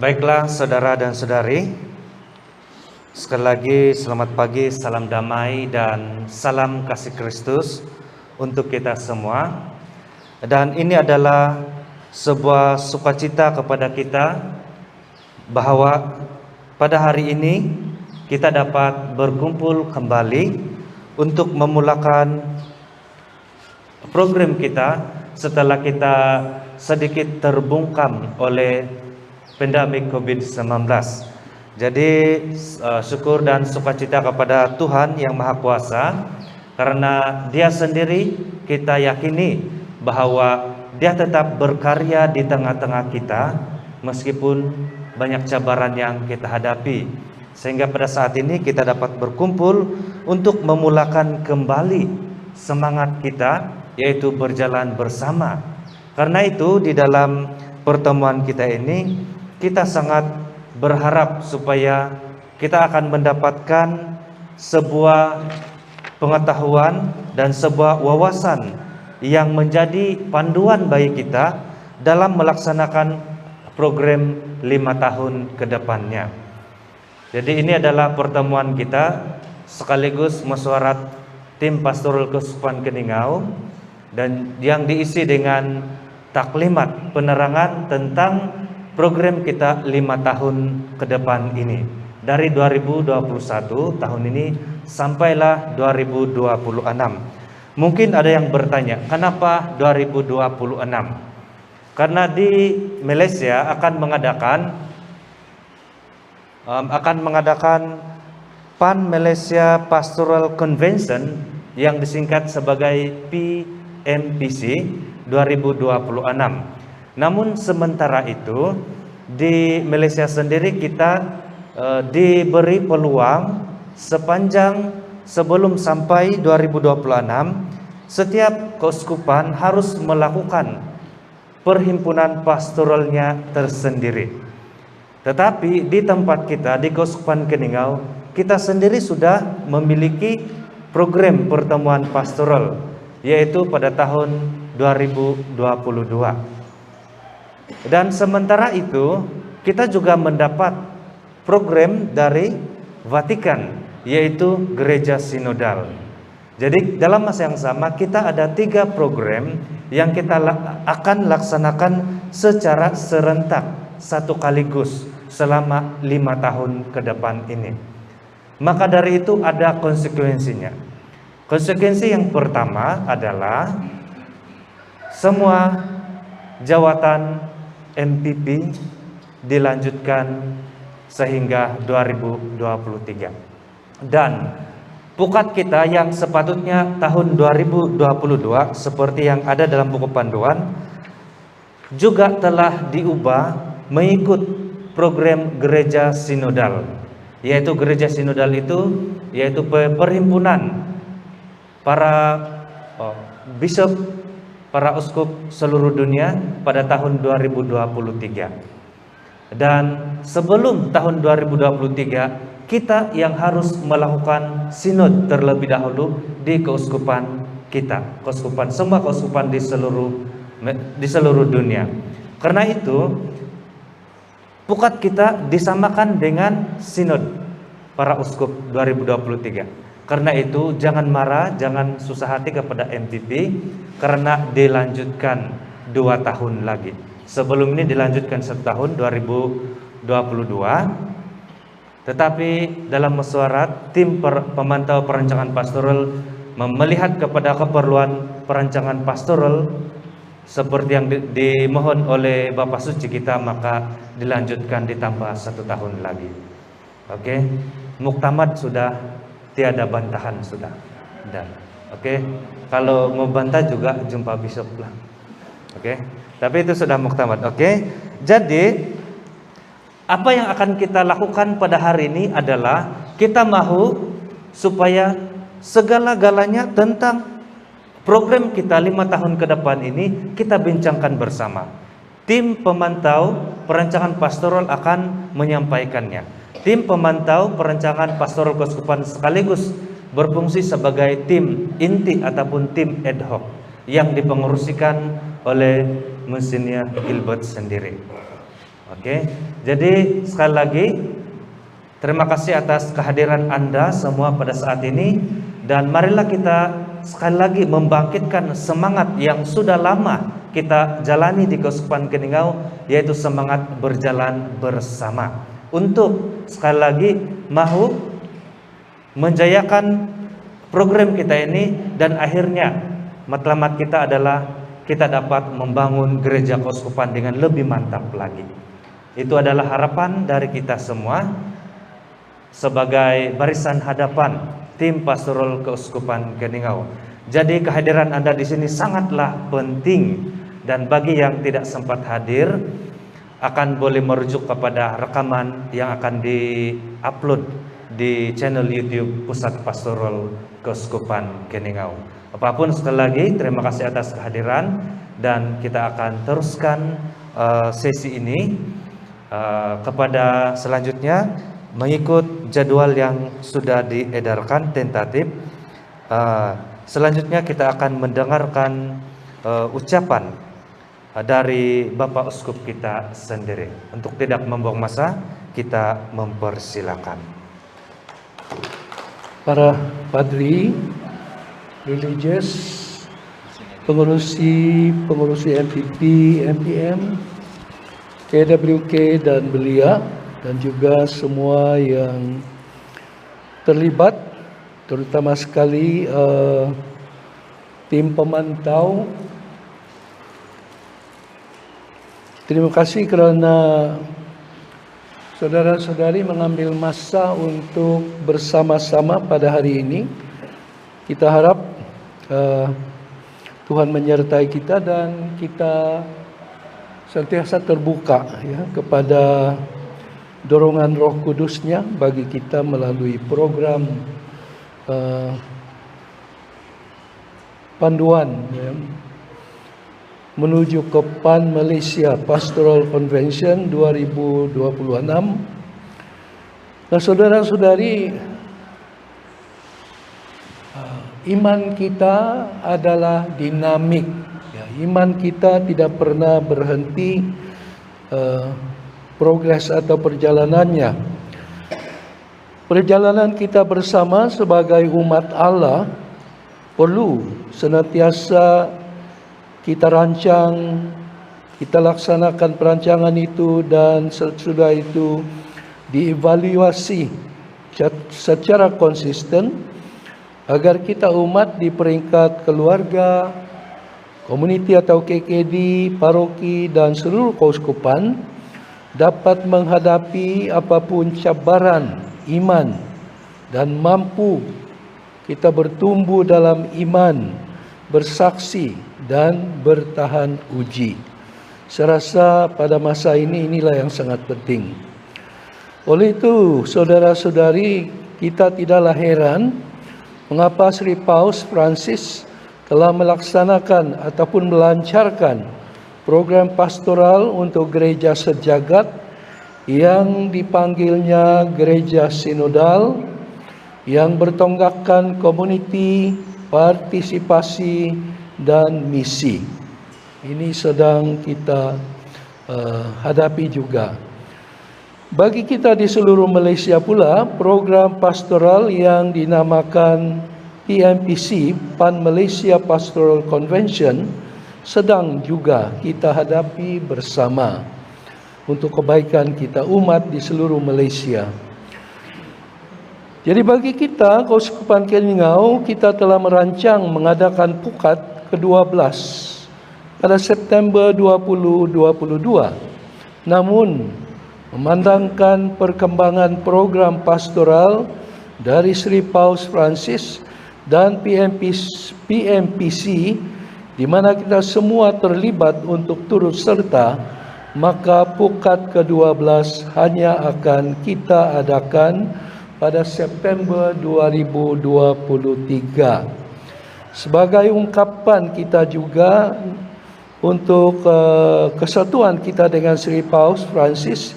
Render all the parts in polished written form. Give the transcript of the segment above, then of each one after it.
Baiklah saudara dan saudari, sekali lagi selamat pagi, salam damai dan salam kasih Kristus untuk kita semua. Dan ini adalah sebuah sukacita kepada kita bahwa pada hari ini kita dapat berkumpul kembali untuk memulakan program kita setelah kita sedikit terbungkam oleh pandemi COVID-19. Jadi syukur dan sukacita kepada Tuhan yang Maha Kuasa, karena Dia sendiri kita yakini bahwa Dia tetap berkarya di tengah-tengah kita meskipun banyak cabaran yang kita hadapi, sehingga pada saat ini kita dapat berkumpul untuk memulakan kembali semangat kita, yaitu berjalan bersama. Karena itu di dalam pertemuan kita ini kita sangat berharap supaya kita akan mendapatkan sebuah pengetahuan dan sebuah wawasan yang menjadi panduan bagi kita dalam melaksanakan program 5 tahun ke depannya. Jadi ini adalah pertemuan kita sekaligus mesyuarat tim Pastoral Keuskupan Keningau, dan yang diisi dengan taklimat penerangan tentang program kita 5 tahun ke depan ini, dari 2021 tahun ini sampailah 2026. Mungkin ada yang bertanya, kenapa 2026? Karena di Malaysia akan mengadakan Pan Malaysia Pastoral Convention yang disingkat sebagai PMPC 2026. Namun sementara itu di Malaysia sendiri kita diberi peluang sepanjang sebelum sampai 2026 setiap keuskupan harus melakukan perhimpunan pastoralnya tersendiri. Tetapi di tempat kita di Keuskupan Keningau, kita sendiri sudah memiliki program pertemuan pastoral, yaitu pada tahun 2022. Dan sementara itu kita juga mendapat program dari Vatikan, yaitu Gereja Sinodal. Jadi dalam masa yang sama kita ada 3 program yang kita akan laksanakan secara serentak satu kaligus selama 5 tahun ke depan ini. Maka dari itu ada konsekuensinya. Konsekuensi yang pertama adalah semua jawatan MPP dilanjutkan sehingga 2023. Dan pukat kita yang sepatutnya tahun 2022 seperti yang ada dalam buku panduan juga telah diubah mengikut program Gereja Sinodal. Yaitu Gereja Sinodal itu yaitu perhimpunan para bishop, para uskup seluruh dunia pada tahun 2023. Dan sebelum tahun 2023 kita yang harus melakukan sinod terlebih dahulu di keuskupan kita, semua keuskupan di seluruh dunia. Karena itu pukat kita disamakan dengan sinod para uskup 2023. Karena itu jangan marah, jangan susah hati kepada MPP, karena dilanjutkan 2 tahun lagi. Sebelum ini dilanjutkan 1 tahun 2022. Tetapi dalam mesyuarat tim pemantau perancangan pastoral melihat kepada keperluan perancangan pastoral seperti yang dimohon oleh Bapak Suci kita, maka dilanjutkan ditambah 1 tahun lagi. Oke, muktamad sudah tiada bantahan sudah. Dan oke, kalau mau bantah juga jumpa bishop lah. Oke, tapi itu sudah muktamad. Oke, jadi apa yang akan kita lakukan pada hari ini adalah kita mahu supaya segala-galanya tentang program kita 5 tahun ke depan ini kita bincangkan bersama. Tim pemantau perancangan pastoral akan menyampaikannya. Tim pemantau perancangan pastoral keuskupan sekaligus berfungsi sebagai tim inti ataupun tim ad hoc yang dipengurusikan oleh Monsinyur Gilbert sendiri. Oke, jadi sekali lagi terima kasih atas kehadiran Anda semua pada saat ini, dan marilah kita sekali lagi membangkitkan semangat yang sudah lama kita jalani di Keuskupan Keningau, yaitu semangat berjalan bersama untuk sekali lagi mau menjayakan program kita ini, dan akhirnya matlamat kita adalah kita dapat membangun gereja keuskupan dengan lebih mantap lagi. Itu adalah harapan dari kita semua sebagai barisan hadapan tim pastoral Keuskupan Keningau. Jadi kehadiran Anda di sini sangatlah penting, dan bagi yang tidak sempat hadir akan boleh merujuk kepada rekaman yang akan di-upload di channel YouTube Pusat Pastoral Keuskupan Keningau. Apapun sekali lagi terima kasih atas kehadiran, dan kita akan teruskan sesi ini kepada selanjutnya mengikut jadwal yang sudah diedarkan tentatif. Selanjutnya kita akan mendengarkan ucapan dari Bapak Uskup kita sendiri. Untuk tidak membuang masa, kita mempersilakan. Para padri, religious, pengurusi MPP, MPM, KWK dan belia, dan juga semua yang terlibat, terutama sekali tim pemantau. Terima kasih kerana saudara-saudari mengambil masa untuk bersama-sama pada hari ini. Kita harap Tuhan menyertai kita, dan kita sentiasa terbuka ya kepada dorongan Roh Kudus-Nya bagi kita melalui program panduan ya, menuju ke PAN Malaysia Pastoral Convention 2026. Nah, saudara-saudari, iman kita adalah dinamik. Ya, iman kita tidak pernah berhenti progres atau perjalanannya. Perjalanan kita bersama sebagai umat Allah perlu senantiasa kita rancang, kita laksanakan perancangan itu, dan sesudah itu dievaluasi secara konsisten agar kita umat di peringkat keluarga, komuniti atau KKD, paroki dan seluruh keuskupan dapat menghadapi apapun cabaran iman dan mampu kita bertumbuh dalam iman, bersaksi dan bertahan uji. Saya rasa pada masa ini inilah yang sangat penting. Oleh itu, saudara-saudari, kita tidaklah heran mengapa Sri Paus Francis telah melaksanakan ataupun melancarkan program pastoral untuk gereja sejagat yang dipanggilnya gereja sinodal, yang bertonggakkan komuniti, partisipasi dan misi. Ini sedang kita hadapi juga. Bagi kita di seluruh Malaysia pula, program pastoral yang dinamakan PMPC, PAN Malaysia Pastoral Convention, sedang juga kita hadapi bersama untuk kebaikan kita umat di seluruh Malaysia. Jadi bagi kita, Keuskupan Keningau, kita telah merancang mengadakan pukat ke-12 pada September 2022. Namun, memandangkan perkembangan program pastoral dari Sri Paus Francis dan PMPC, di mana kita semua terlibat untuk turut serta, maka pukat ke-12 hanya akan kita adakan pada September 2023. Sebagai ungkapan kita juga untuk kesatuan kita dengan Sri Paus Francis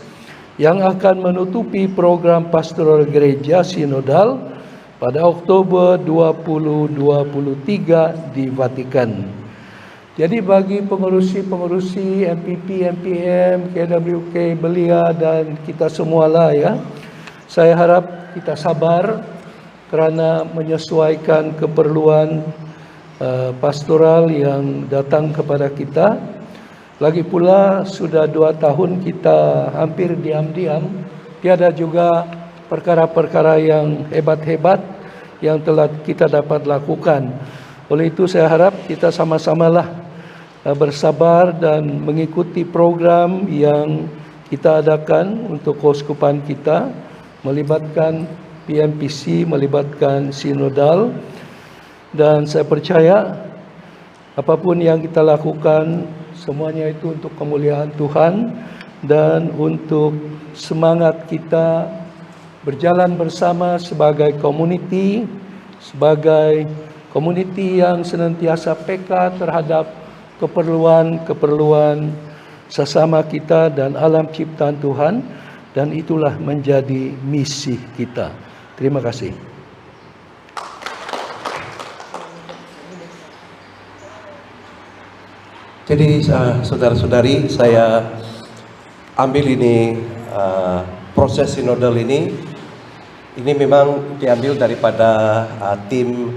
yang akan menutupi program pastoral gereja sinodal pada Oktober 2023 di Vatikan. Jadi bagi pengurusi MPP, MPM, KWK, belia dan kita semualah ya, saya harap kita sabar kerana menyesuaikan keperluan pastoral yang datang kepada kita. Lagi pula sudah 2 tahun kita hampir diam-diam, tiada juga perkara-perkara yang hebat-hebat yang telah kita dapat lakukan. Oleh itu saya harap kita sama-samalah bersabar dan mengikuti program yang kita adakan untuk keuskupan kita, melibatkan PMPC, melibatkan sinodal, dan saya percaya apapun yang kita lakukan semuanya itu untuk kemuliaan Tuhan dan untuk semangat kita berjalan bersama sebagai komuniti yang senantiasa peka terhadap keperluan sesama kita dan alam ciptaan Tuhan, dan itulah menjadi misi kita. Terima kasih. Jadi saudara-saudari, saya ambil ini proses sinodal ini memang diambil daripada tim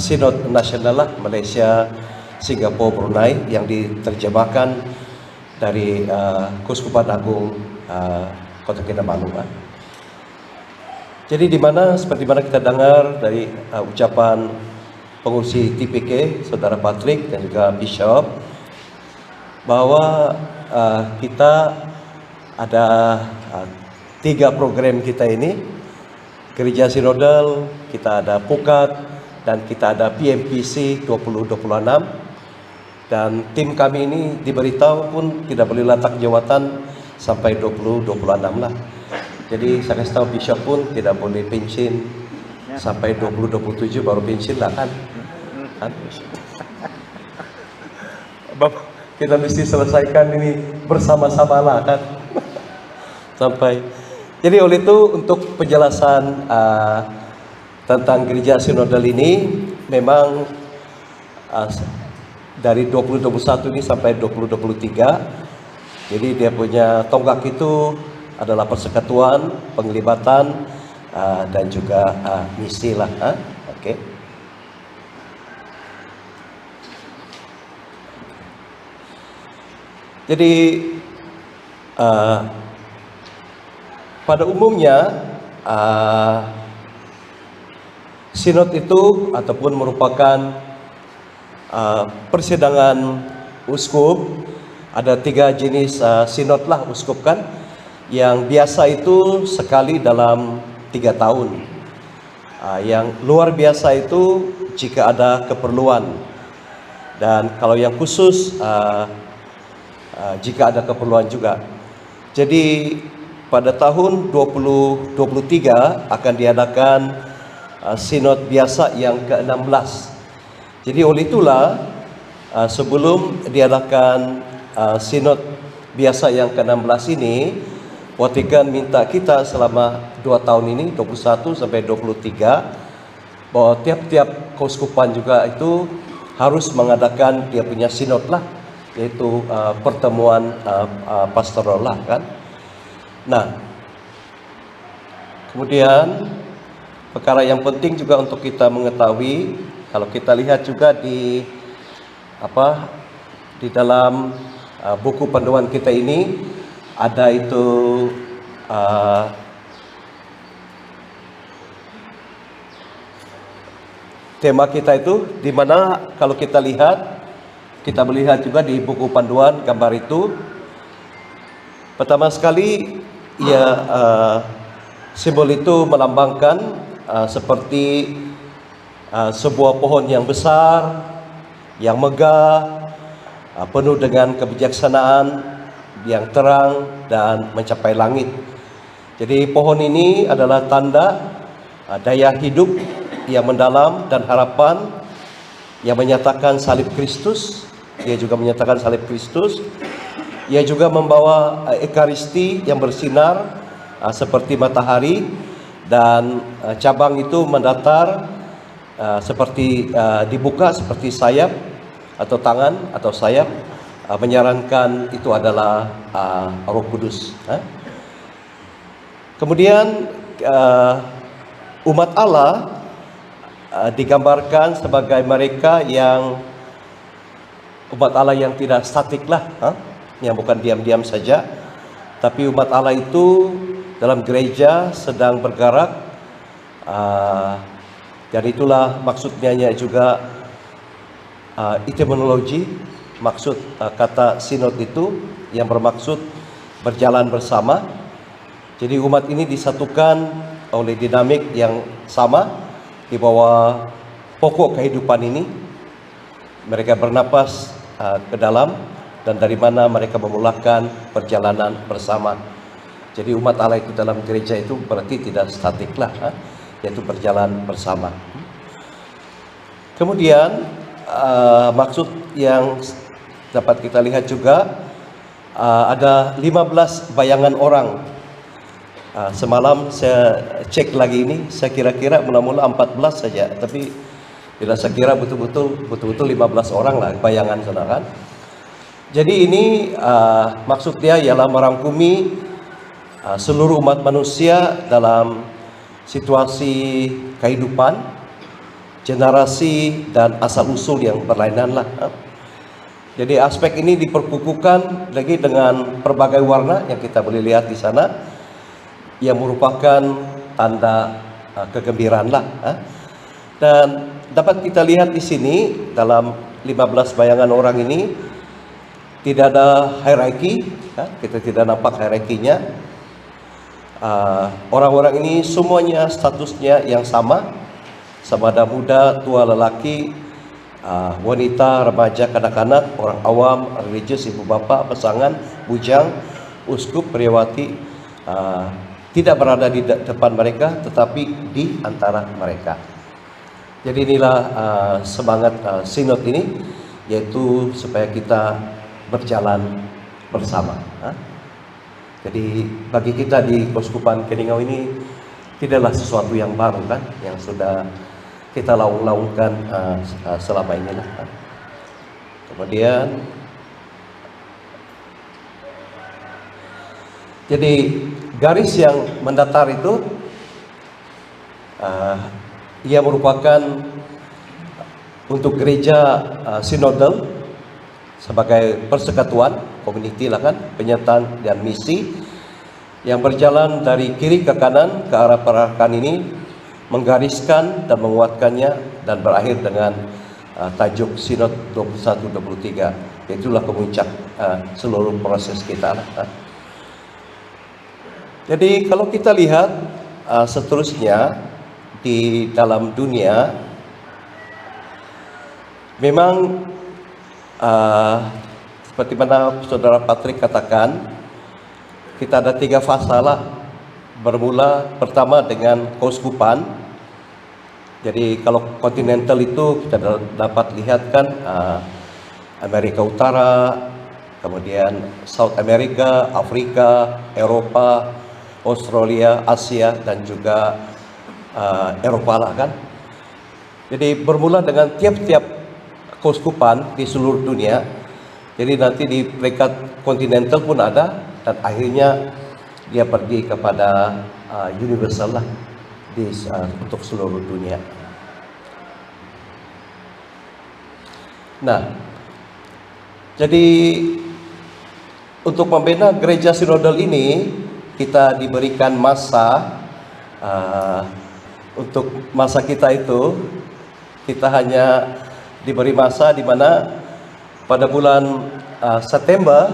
Sinod Nasional lah, Malaysia, Singapura, Brunei, yang diterjemahkan dari Keuskupan Agung Kota Kinabalu. Jadi seperti mana kita dengar dari ucapan pengurusi TPK, Saudara Patrick dan juga Bishop, bahwa kita ada 3 program kita ini, Gereja Sinodal, kita ada Pukat, dan kita ada PMPC 2026. Dan tim kami ini diberitahu pun tidak boleh letak jawatan sampai 2026 lah. Jadi saya kasih tahu Bishop pun tidak boleh pensiun sampai 2027 baru pensiun lah kan. Kita mesti selesaikan ini bersama-sama lah kan. Sampai. Jadi oleh itu untuk penjelasan tentang Gereja Sinodal ini memang dari 2021 ini sampai 2023. Jadi dia punya tonggak itu adalah persekutuan, penglibatan, dan juga misi lah. Oke. Jadi pada umumnya sinod itu ataupun merupakan persidangan uskup. Ada 3 jenis sinod lah uskup kan, yang biasa itu sekali dalam 3 tahun. Yang luar biasa itu jika ada keperluan, dan kalau yang khusus jika ada keperluan juga. Jadi pada tahun 2023 akan diadakan sinod biasa yang ke-16. Jadi oleh itulah sebelum diadakan sinod biasa yang ke-16 ini, Vatikan minta kita selama 2 tahun ini, 21 sampai 23, bahwa tiap-tiap keuskupan juga itu harus mengadakan dia punya sinod lah, yaitu pertemuan pastoral lah kan. Nah, kemudian perkara yang penting juga untuk kita mengetahui, kalau kita lihat juga di dalam buku panduan kita ini ada itu tema kita itu, di mana kalau kita melihat juga di buku panduan gambar itu, pertama sekali ya simbol itu melambangkan seperti sebuah pohon yang besar, yang megah, penuh dengan kebijaksanaan, yang terang dan mencapai langit. Jadi pohon ini adalah tanda daya hidup yang mendalam dan harapan yang menyatakan salib Kristus. Ia juga menyatakan salib Kristus. Ia juga membawa ekaristi yang bersinar seperti matahari, dan cabang itu mendatar seperti dibuka seperti sayap atau tangan atau sayap menyarankan itu adalah Roh Kudus. Kemudian umat Allah digambarkan sebagai mereka yang umat Allah yang tidak statik lah, yang bukan diam-diam saja, tapi umat Allah itu dalam gereja sedang bergerak, dan itulah maksudnya juga etimologi, maksud kata sinod itu yang bermaksud berjalan bersama. Jadi umat ini disatukan oleh dinamik yang sama di bawah pokok kehidupan ini. Mereka bernapas ke dalam, dan dari mana mereka memulakan perjalanan bersama. Jadi umat Allah itu dalam gereja itu berarti tidak statik lah, yaitu berjalan bersama. Kemudian maksud yang dapat kita lihat juga ada 15 bayangan orang. Semalam saya cek lagi ini, saya kira-kira mula-mula 14 saja, tapi bila saya kira betul-betul 15 orang lah bayangan, saudara. Jadi ini maksudnya ialah merangkumi seluruh umat manusia dalam situasi kehidupan, generasi dan asal-usul yang berlainan lah. Jadi aspek ini diperkukuhkan lagi dengan berbagai warna yang kita boleh lihat di sana, yang merupakan tanda kegembiraan lah. Dan dapat kita lihat di sini dalam 15 bayangan orang ini tidak ada hierarki, kita tidak nampak hierarkinya. Orang-orang ini semuanya statusnya yang sama ada muda, tua, lelaki, wanita, remaja, kanak-kanak, orang awam, religius, ibu bapa, pasangan, bujang, uskup, priawati, tidak berada di depan mereka, tetapi di antara mereka. Jadi inilah semangat sinod ini, yaitu supaya kita berjalan bersama. Jadi bagi kita di Keuskupan Keningau ini tidaklah sesuatu yang baru kan, yang sudah kita laung-laungkan selama ini lah. Kemudian jadi garis yang mendatar itu ia merupakan untuk gereja sinodal sebagai persekutuan, community lah kan, penyertaan dan misi yang berjalan dari kiri ke kanan ke arah perarakan ini, menggariskan dan menguatkannya, dan berakhir dengan tajuk Sinod 21-23. Itulah kemuncak seluruh proses kita lah. Jadi kalau kita lihat seterusnya di dalam dunia, memang seperti mana Saudara Patrick katakan, kita ada 3 fasa lah. Bermula pertama dengan keuskupan. Jadi kalau kontinental itu kita dapat lihat kan, Amerika Utara, kemudian South America, Afrika, Eropa, Australia, Asia, dan juga Eropa lah kan. Jadi bermula dengan tiap-tiap keuskupan di seluruh dunia. Jadi nanti di peringkat kontinental pun ada, dan akhirnya dia pergi kepada universal lah untuk seluruh dunia. Nah, jadi untuk membina gereja sinodal ini kita diberikan masa. Untuk masa kita itu kita hanya diberi masa di mana pada bulan September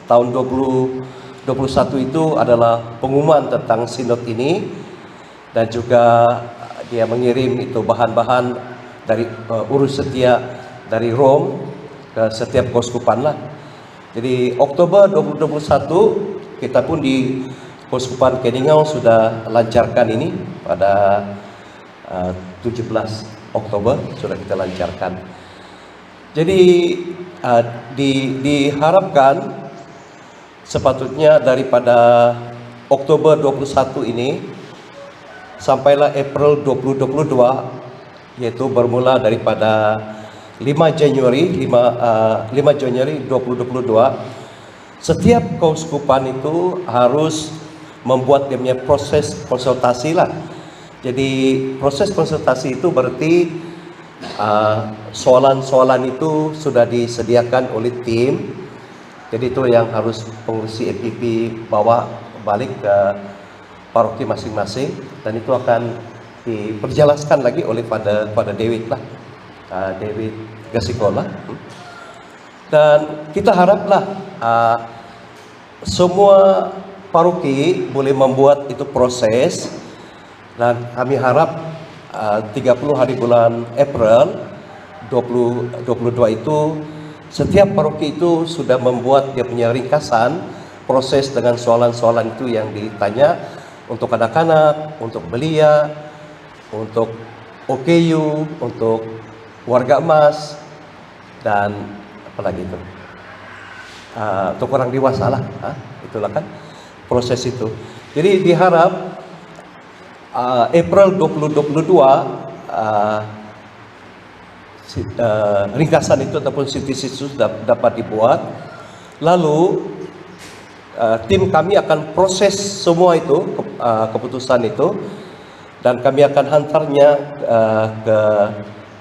tahun 2021 itu adalah pengumuman tentang sinod ini, dan juga dia mengirim itu bahan-bahan dari urus setia dari Rome ke setiap keuskupan lah. Jadi Oktober 2021 kita pun di Keuskupan Keningau sudah lancarkan ini pada 17 Oktober sudah kita lancarkan. Jadi diharapkan sepatutnya daripada Oktober 21 ini sampailah April 2022, yaitu bermula daripada 5 Januari 2022, setiap keuskupan itu harus membuat dia punya proses konsultasi lah. Jadi proses konsultasi itu berarti soalan-soalan itu sudah disediakan oleh tim. Jadi itu yang harus pengurusi MPP bawa balik ke paroki masing-masing, dan itu akan diperjelaskan lagi oleh pada David lah, David Gasikola. Dan kita haraplah semua paroki boleh membuat itu proses, dan kami harap 30 hari bulan April 2022 itu setiap paroki itu sudah membuat dia punya ringkasan proses dengan soalan-soalan itu yang ditanya untuk anak-anak, untuk belia, untuk OKU, untuk warga emas, dan apa lagi itu, untuk orang dewasa lah. Itulah kan proses itu. Jadi diharap April 2022 ringkasan itu ataupun sintesis itu dapat dibuat. Lalu tim kami akan proses semua itu, keputusan itu, dan kami akan hantarnya ke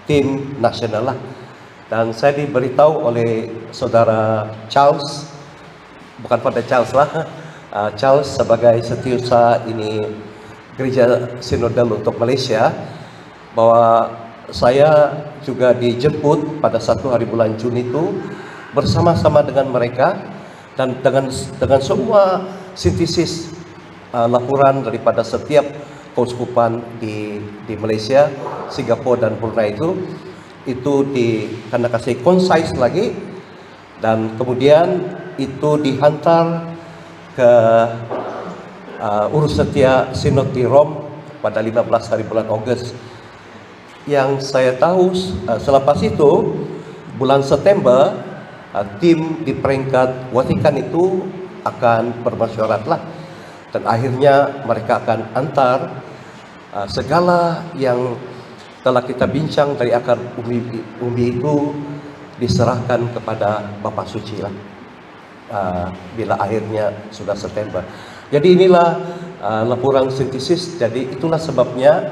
tim nasional lah. Dan saya diberitahu oleh saudara Charles, bukan pada Charles lah, Charles sebagai setiausaha ini Gereja Sinodal untuk Malaysia, bahwa saya juga dijemput pada 1 hari bulan Juni itu bersama-sama dengan mereka, dan dengan semua sintesis laporan daripada setiap keuskupan di Malaysia, Singapura dan Brunei itu kena kasih concise lagi, dan kemudian itu dihantar ke urus setia Sinod di Rom pada 15 hari bulan Ogos. Yang saya tahu selepas itu bulan September tim di peringkat Vatikan itu akan bermasyarakat lah, dan akhirnya mereka akan antar segala yang telah kita bincang dari akar umbi itu diserahkan kepada Bapa Suci lah, bila akhirnya sudah September. Jadi inilah laporan sintesis. Jadi itulah sebabnya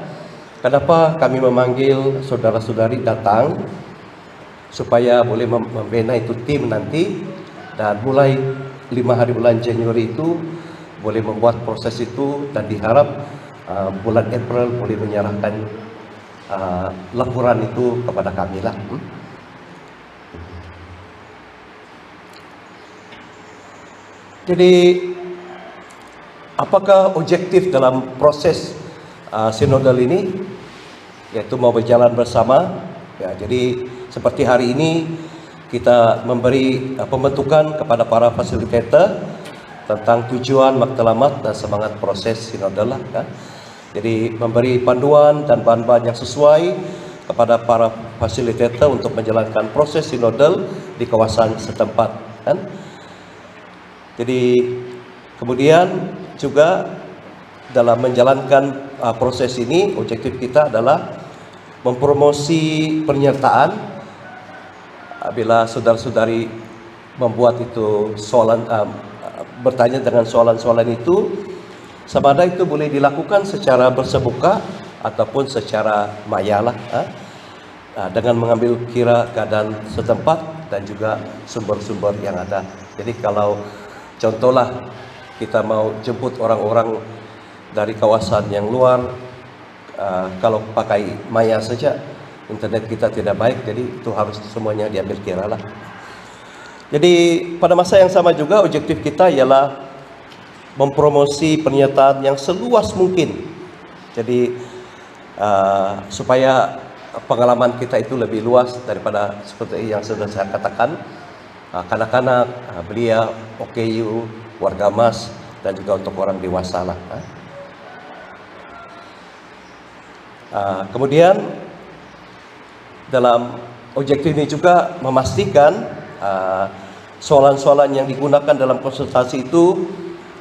kenapa kami memanggil saudara-saudari datang, supaya boleh membina itu tim nanti, dan mulai 5 hari bulan Januari itu boleh membuat proses itu, dan diharap bulan April boleh menyerahkan laporan itu kepada kami lah. Jadi apakah objektif dalam proses sinodal ini? Yaitu mau berjalan bersama. Ya, jadi seperti hari ini kita memberi pembentukan kepada para fasilitator tentang tujuan, matlamat dan semangat proses sinodal lah, kan? Jadi memberi panduan dan bahan-bahan yang sesuai kepada para fasilitator untuk menjalankan proses sinodal di kawasan setempat, kan? Jadi kemudian juga dalam menjalankan proses ini, objektif kita adalah mempromosi penyertaan. Bila saudara-saudari membuat itu soalan, bertanya dengan soalan-soalan itu, sama ada itu boleh dilakukan secara bersebuka ataupun secara mayalah, dengan mengambil kira keadaan setempat dan juga sumber-sumber yang ada. Jadi kalau contohlah kita mau jemput orang-orang dari kawasan yang luar, kalau pakai maya saja, internet kita tidak baik, jadi itu harus semuanya diambil kira lah. Jadi pada masa yang sama juga objektif kita ialah mempromosi pernyataan yang seluas mungkin. Jadi supaya pengalaman kita itu lebih luas daripada seperti yang sudah saya katakan, kanak-kanak, belia, OKU, warga emas, dan juga untuk orang dewasa lah. Kemudian dalam objektif ini juga memastikan soalan-soalan yang digunakan dalam konsultasi itu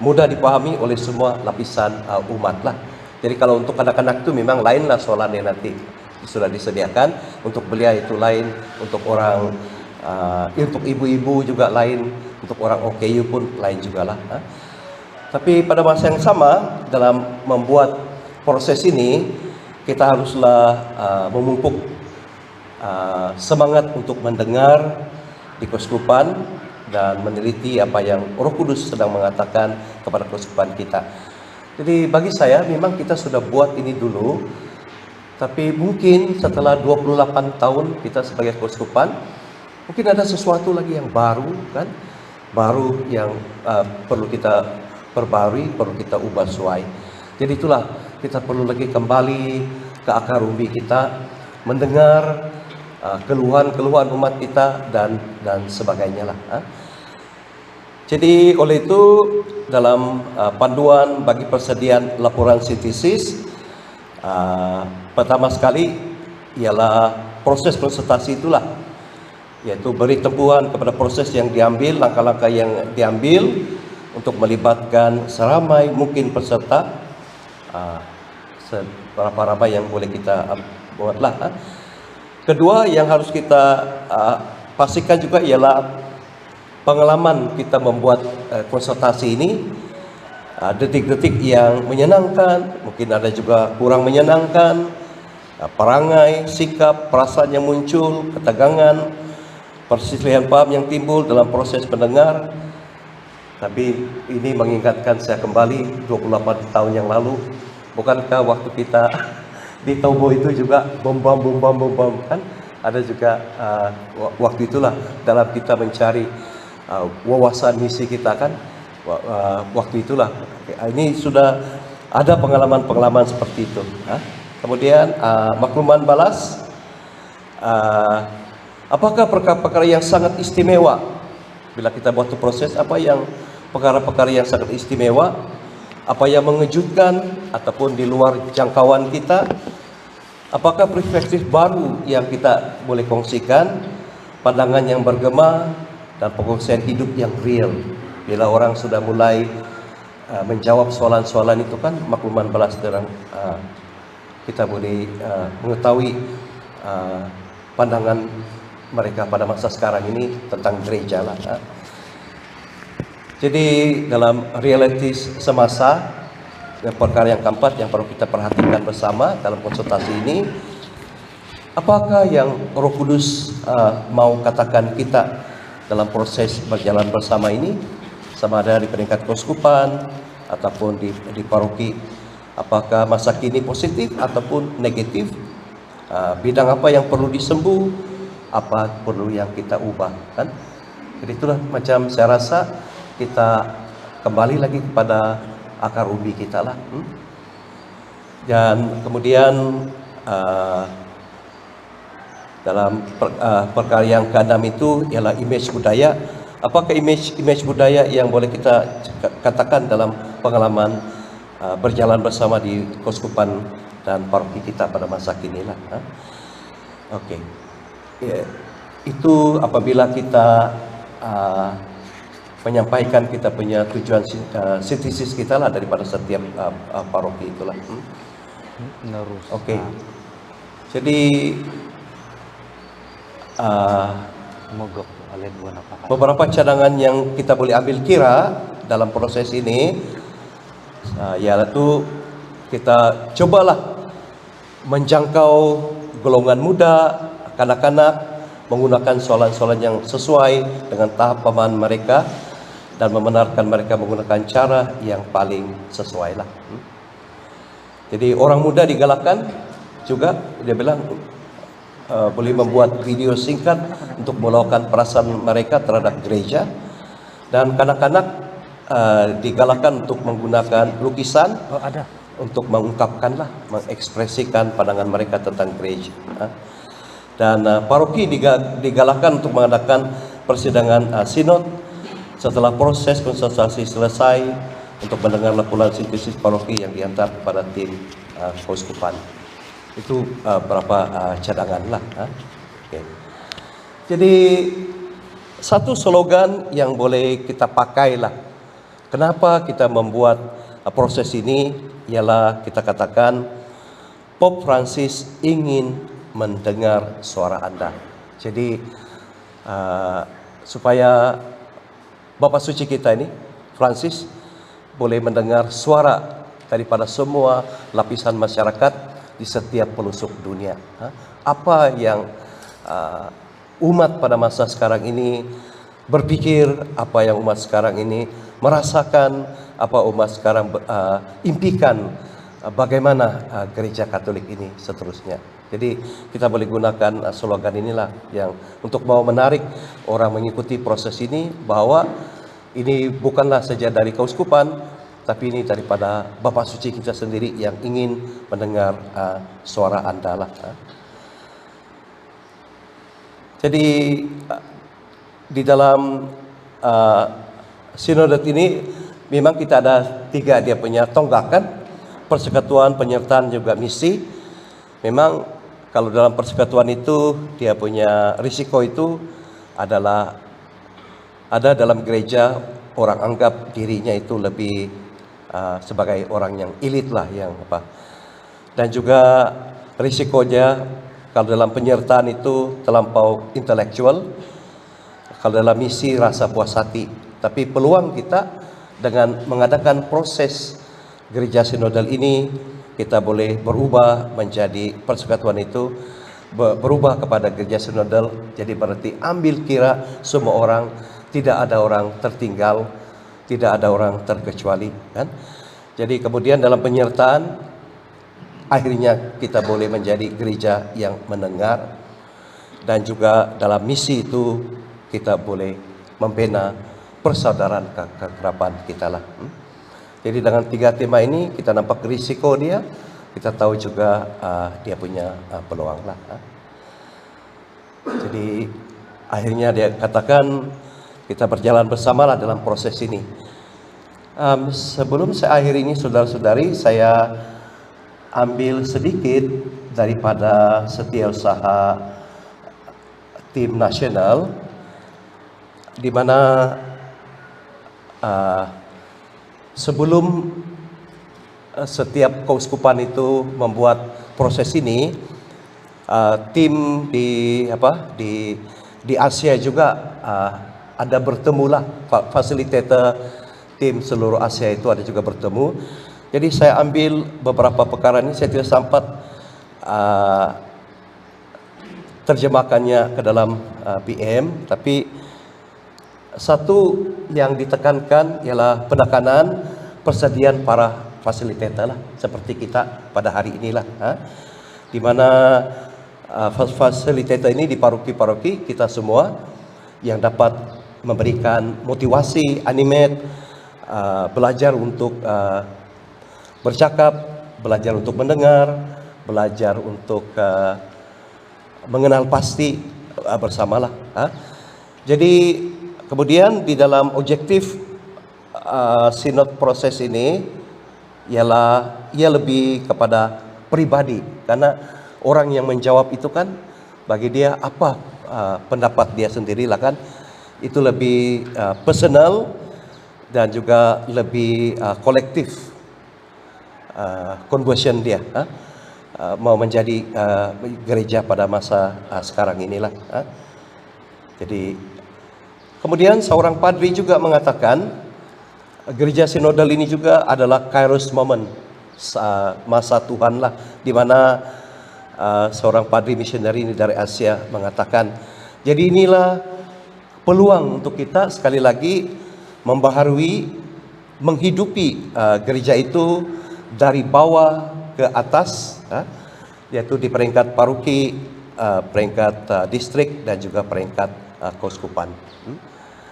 mudah dipahami oleh semua lapisan umat lah. Jadi kalau untuk anak-anak itu memang lainlah soalannya nanti. sudah disediakan. Untuk belia itu lain, untuk orang untuk ibu-ibu juga lain, untuk orang OKU pun lain juga lah. Tapi pada masa yang sama dalam membuat proses ini kita haruslah memupuk semangat untuk mendengar di keuskupan dan meneliti apa yang Roh Kudus sedang mengatakan kepada keuskupan kita. Jadi bagi saya memang kita sudah buat ini dulu, tapi mungkin setelah 28 tahun kita sebagai keuskupan, mungkin ada sesuatu lagi yang baru kan, baru yang perlu kita perbarui, perlu kita ubah suai. Jadi itulah kita perlu lagi kembali ke akar umbi kita, mendengar keluhan-keluhan umat kita dan sebagainya lah. Jadi oleh itu dalam panduan bagi persediaan laporan sintesis, pertama sekali ialah proses konsultasi itulah, yaitu beri tempuhan kepada proses yang diambil, langkah-langkah yang diambil untuk melibatkan seramai mungkin peserta, seberapa ramai yang boleh kita buatlah. Kedua yang harus kita pastikan juga ialah pengalaman kita membuat konsultasi ini, detik-detik yang menyenangkan, mungkin ada juga kurang menyenangkan, perangai, sikap, perasaan yang muncul, ketegangan, perselisihan paham yang timbul dalam proses mendengar. Tapi ini mengingatkan saya kembali 28 tahun yang lalu, bukankah waktu kita di Tobo itu juga bom kan? Ada juga waktu itulah dalam kita mencari wawasan misi kita kan, waktu itulah ini sudah ada pengalaman-pengalaman seperti itu. Kemudian makluman balas, apakah perkara-perkara yang sangat istimewa bila kita buat proses, apa yang perkara-perkara yang sangat istimewa, apa yang mengejutkan ataupun di luar jangkauan kita, apakah perspektif baru yang kita boleh kongsikan, pandangan yang bergema dan pengongsian hidup yang real. Bila orang sudah mulai menjawab soalan-soalan itu kan makluman balas terang, kita boleh mengetahui pandangan mereka pada masa sekarang ini tentang gereja lah. Jadi dalam realitis semasa, perkara yang keempat yang perlu kita perhatikan bersama dalam konsultasi ini, apakah yang Roh Kudus mau katakan kita dalam proses berjalan bersama ini, sama ada di peringkat keuskupan ataupun di paroki, apakah masa kini positif ataupun negatif, bidang apa yang perlu disembuh, apa perlu yang kita ubah kan. Jadi itulah macam saya rasa kita kembali lagi kepada akar umbi kita lah. Dan kemudian dalam perkara yang keenam itu ialah image budaya. Apakah image budaya yang boleh kita katakan dalam pengalaman berjalan bersama di keuskupan dan paroki kita pada masa kini lah. Okey. Ya, itu apabila kita menyampaikan kita punya tujuan sintesis kita lah daripada setiap paroki itulah. Okey. Jadi beberapa cadangan yang kita boleh ambil kira dalam proses ini, yaitu kita cobalah menjangkau golongan muda, kanak-kanak, menggunakan soalan-soalan yang sesuai dengan tahap pemahaman mereka dan membenarkan mereka menggunakan cara yang paling sesuai lah. Jadi orang muda digalakkan juga, dia bilang boleh membuat video singkat untuk meluahkan perasaan mereka terhadap gereja, dan kanak-kanak digalakkan untuk menggunakan lukisan untuk mengungkapkanlah, mengekspresikan pandangan mereka tentang gereja. Dan paroki digalakkan untuk mengadakan persidangan sinod setelah proses konsultasi selesai untuk mendengar laporan sintesis paroki yang dihantar kepada tim keuskupan. Itu beberapa cadangan lah. Okay. Jadi satu slogan yang boleh kita pakai lah, kenapa kita membuat proses ini, ialah kita katakan Pope Francis ingin mendengar suara Anda. Jadi supaya Bapak Suci kita ini, Francis, boleh mendengar suara daripada semua lapisan masyarakat di setiap pelosok dunia. Apa yang umat pada masa sekarang ini berpikir, apa yang umat sekarang ini merasakan, apa umat sekarang impikan, bagaimana gereja Katolik ini seterusnya. Jadi kita boleh gunakan slogan inilah yang untuk mau menarik orang mengikuti proses ini, bahwa ini bukanlah saja dari keuskupan, tapi ini daripada Bapak Suci kita sendiri yang ingin mendengar suara Anda lah. Jadi di dalam sinode ini memang kita ada 3 dia punya tonggakan: persekutuan, penyertaan, juga misi. Memang kalau dalam persekutuan itu dia punya risiko itu adalah ada dalam gereja orang anggap dirinya itu lebih sebagai orang yang elit lah, yang apa. Dan juga risikonya kalau dalam penyertaan itu terlampau intelektual, kalau dalam misi rasa puas hati. Tapi peluang kita dengan mengadakan proses gereja sinodal ini, kita boleh berubah menjadi persekutuan itu, berubah kepada gereja sinodal. Jadi berarti ambil kira semua orang, tidak ada orang tertinggal, tidak ada orang terkecuali, kan? Jadi kemudian dalam penyertaan akhirnya kita boleh menjadi gereja yang mendengar, dan juga dalam misi itu kita boleh membina persaudaraan kekerabatan kita lah. Jadi dengan 3 tema ini kita nampak risiko dia, kita tahu juga dia punya peluang lah. Jadi akhirnya dia katakan kita berjalan bersamalah dalam proses ini. Sebelum saya akhiri ini, saudara-saudari, saya ambil sedikit daripada setiausaha tim nasional, di mana sebelum setiap keuskupan itu membuat proses ini, tim di Asia juga ada bertemulah, fasilitator tim seluruh Asia itu ada juga bertemu. Jadi saya ambil beberapa perkara ini, saya tidak sempat terjemahkannya ke dalam PM, tapi satu yang ditekankan ialah penekanan persediaan para fasilitator lah, seperti kita pada hari inilah, di mana fasilitator ini di paroki-paroki kita semua yang dapat memberikan motivasi, animate, belajar untuk bercakap, belajar untuk mendengar, belajar untuk mengenal pasti bersamalah. Jadi kemudian di dalam objektif sinod proses ini ialah ia lebih kepada pribadi, karena orang yang menjawab itu kan bagi dia apa pendapat dia sendirilah, kan itu lebih personal dan juga lebih kolektif conversion dia mau menjadi gereja pada masa sekarang inilah. Jadi kemudian seorang padri juga mengatakan gereja sinodal ini juga adalah kairos moment, masa Tuhan lah, di mana seorang padri misioneri ini dari Asia mengatakan, jadi inilah peluang untuk kita sekali lagi membaharui, menghidupi gereja itu dari bawah ke atas, yaitu di peringkat paroki, peringkat distrik, dan juga peringkat keuskupan.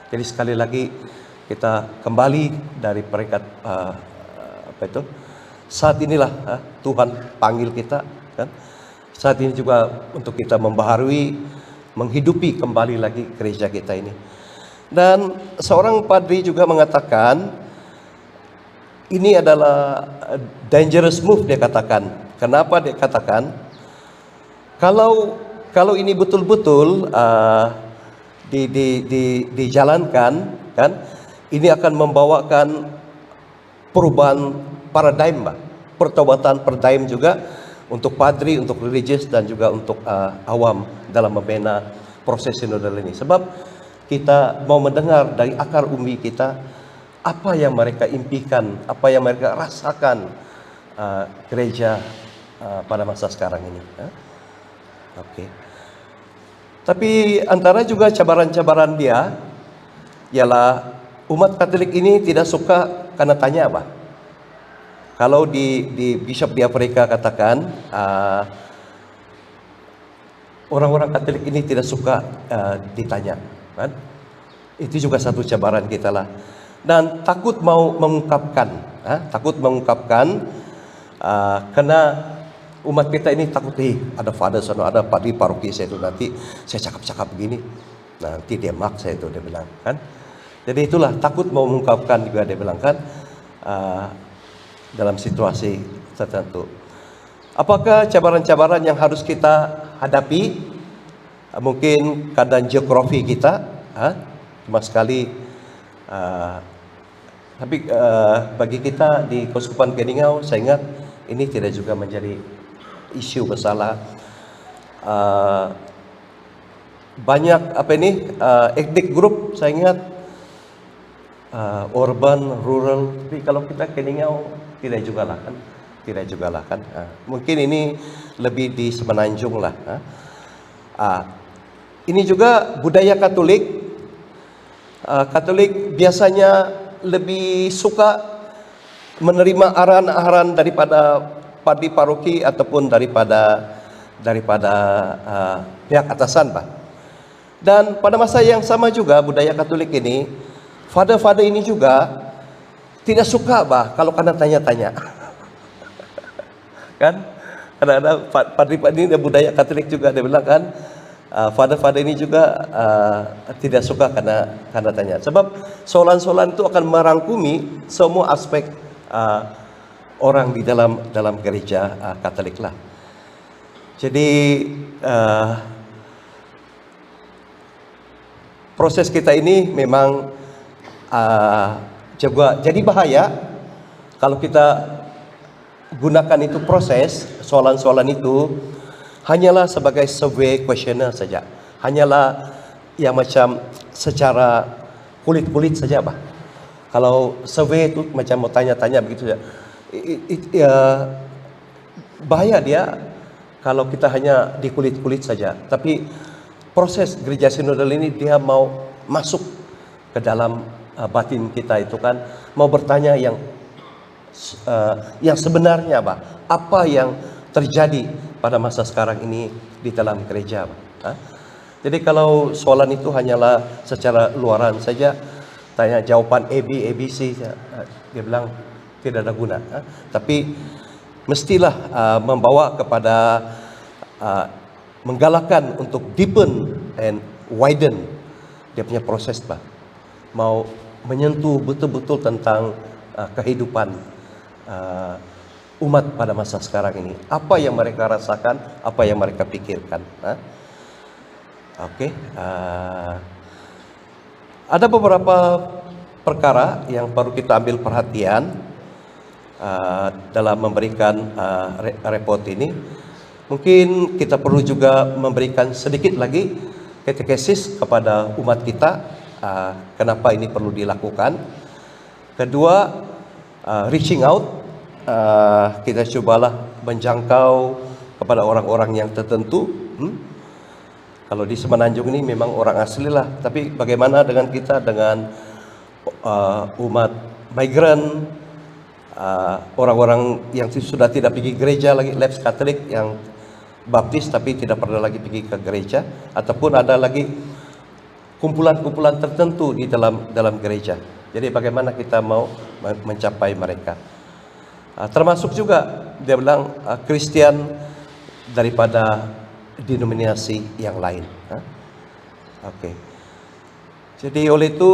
Jadi sekali lagi kita kembali dari peringkat saat inilah Tuhan panggil kita, kan? Saat ini juga untuk kita membaharui, menghidupi kembali lagi gereja kita ini. Dan seorang padri juga mengatakan ini adalah dangerous move, dia katakan. Kenapa dia katakan? Kalau ini betul-betul dijalankan, kan, ini akan membawakan perubahan paradigma, pertobatan paradigma juga untuk padri, untuk religius dan juga untuk awam dalam membina proses sinodal ini. Sebab kita mau mendengar dari akar umbi kita apa yang mereka impikan, apa yang mereka rasakan gereja pada masa sekarang ini. Oke. Tapi antara juga cabaran-cabaran dia ialah umat Katolik ini tidak suka karena tanya apa. Kalau di Bishop di Afrika katakan orang-orang Katolik ini tidak suka ditanya, kan? Itu juga satu cabaran kita lah. Dan takut mau mengungkapkan, karena umat kita ini takut, ada father sana, ada padri paroki saya itu, nanti saya cakap-cakap begini, nanti dia mak saya itu, dia bilang kan. Jadi itulah takut mau mengungkapkan juga, dia bilang kan, dalam situasi tertentu. Apakah cabaran-cabaran yang harus kita hadapi? Mungkin keadaan geografi kita, cuma sekali. Tapi bagi kita di Keuskupan Keningau, saya ingat ini tidak juga menjadi isu masalah. Banyak ethnic group, saya ingat urban, rural. Tapi kalau kita Keningau tidak juga lah kan. Mungkin ini lebih di Semenanjung lah. Ini juga budaya Katolik. Katolik biasanya lebih suka menerima arahan-arahan daripada padri paroki ataupun daripada pihak atasan, Pak. Dan pada masa yang sama juga budaya Katolik ini, father-father ini juga tidak suka, Pak, kalau kena tanya-tanya. Kan? Kadang-kadang padri ini budaya Katolik juga, dia bilang kan, father-father ini juga tidak suka karena tanya. Sebab soalan-soalan itu akan merangkumi semua aspek orang di dalam gereja Katolik lah. Jadi proses kita ini memang juga jadi bahaya kalau kita gunakan itu proses soalan-soalan itu hanyalah sebagai survey questionnaire saja, hanyalah yang macam secara kulit-kulit saja, Pak. Kalau survey itu macam mau tanya-tanya begitu saja, bahaya dia kalau kita hanya di kulit-kulit saja. Tapi proses gereja sinodal ini dia mau masuk ke dalam batin kita itu kan, mau bertanya yang sebenarnya, Pak, apa yang terjadi pada masa sekarang ini di dalam gereja, Pak. Jadi kalau soalan itu hanyalah secara luaran saja, tanya jawaban ABC, dia bilang tidak ada guna. Tapi mestilah membawa kepada menggalakkan untuk deepen and widen dia punya proses, Pak. Mau menyentuh betul-betul tentang kehidupan umat pada masa sekarang ini. Apa yang mereka rasakan, apa yang mereka pikirkan. Oke. Ada beberapa perkara yang perlu kita ambil perhatian dalam memberikan report ini. Mungkin kita perlu juga memberikan sedikit lagi katekesis kepada umat kita, kenapa ini perlu dilakukan. Kedua, reaching out, kita cobalah menjangkau kepada orang-orang yang tertentu. Kalau di Semenanjung ini memang orang asli lah, tapi bagaimana dengan kita, dengan umat migran, orang-orang yang sudah tidak pergi gereja lagi, Labs Katolik yang baptis tapi tidak pernah lagi pergi ke gereja, ataupun ada lagi kumpulan-kumpulan tertentu di dalam gereja. Jadi bagaimana kita mau mencapai mereka. Termasuk juga dia bilang Kristian daripada denominasi yang lain. Oke. Jadi oleh itu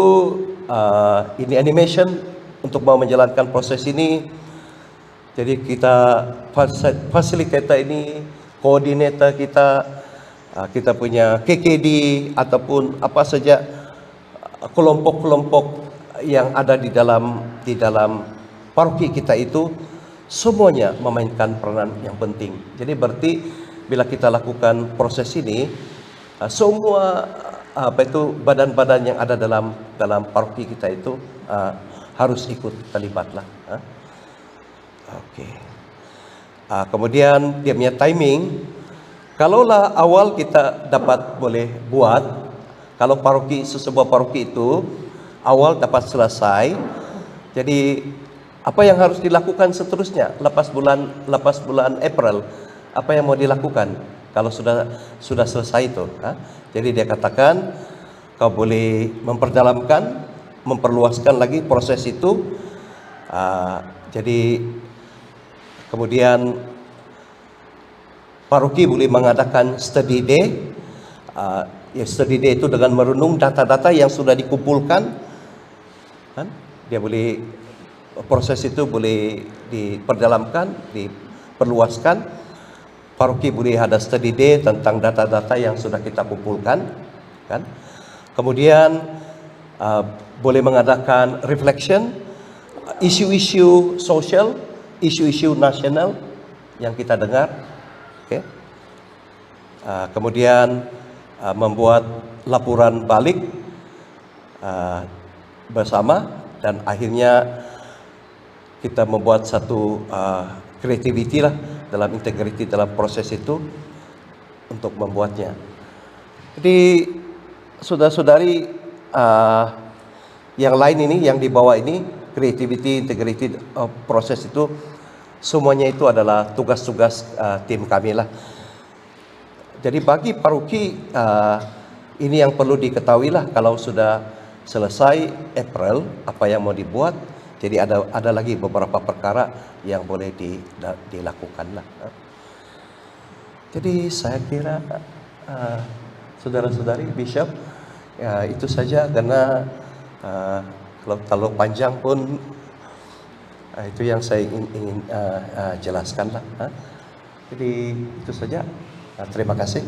ini animation untuk mau menjalankan proses ini. Jadi kita fasilitator ini, koordinator kita punya KKD ataupun apa saja kelompok-kelompok yang ada di dalam paroki kita itu, semuanya memainkan peranan yang penting. Jadi berarti bila kita lakukan proses ini, semua badan-badan yang ada dalam paroki kita itu harus ikut terlibatlah. Oke. Kemudian dia punya timing. Kalaulah awal kita dapat boleh buat, kalau sebuah paroki itu awal dapat selesai, jadi apa yang harus dilakukan seterusnya lepas bulan April, apa yang mau dilakukan kalau sudah selesai itu? Jadi dia katakan kau boleh memperdalamkan, memperluaskan lagi proses itu. Jadi kemudian paroki boleh mengadakan study day. Study day itu dengan merenung data-data yang sudah dikumpulkan. Dia boleh proses itu boleh diperdalamkan, diperluaskan. Paroki boleh ada study day tentang data-data yang sudah kita kumpulkan, kan? Kemudian boleh mengadakan reflection, isu-isu sosial, isu-isu nasional yang kita dengar, okay? Kemudian membuat laporan balik bersama, dan akhirnya kita membuat satu creativity lah, dalam integrity dalam proses itu untuk membuatnya. Jadi saudara-saudari yang lain ini, yang di bawah ini, creativity, integrity proses itu semuanya itu adalah tugas-tugas tim kami lah. Jadi bagi paroki ini yang perlu diketahui lah, kalau sudah selesai April apa yang mau dibuat. Jadi ada lagi beberapa perkara yang boleh dilakukan lah. Jadi saya kira saudara-saudari Bishop, itu saja, karena kalau panjang pun itu yang saya ingin jelaskan lah. Jadi itu saja. Terima kasih.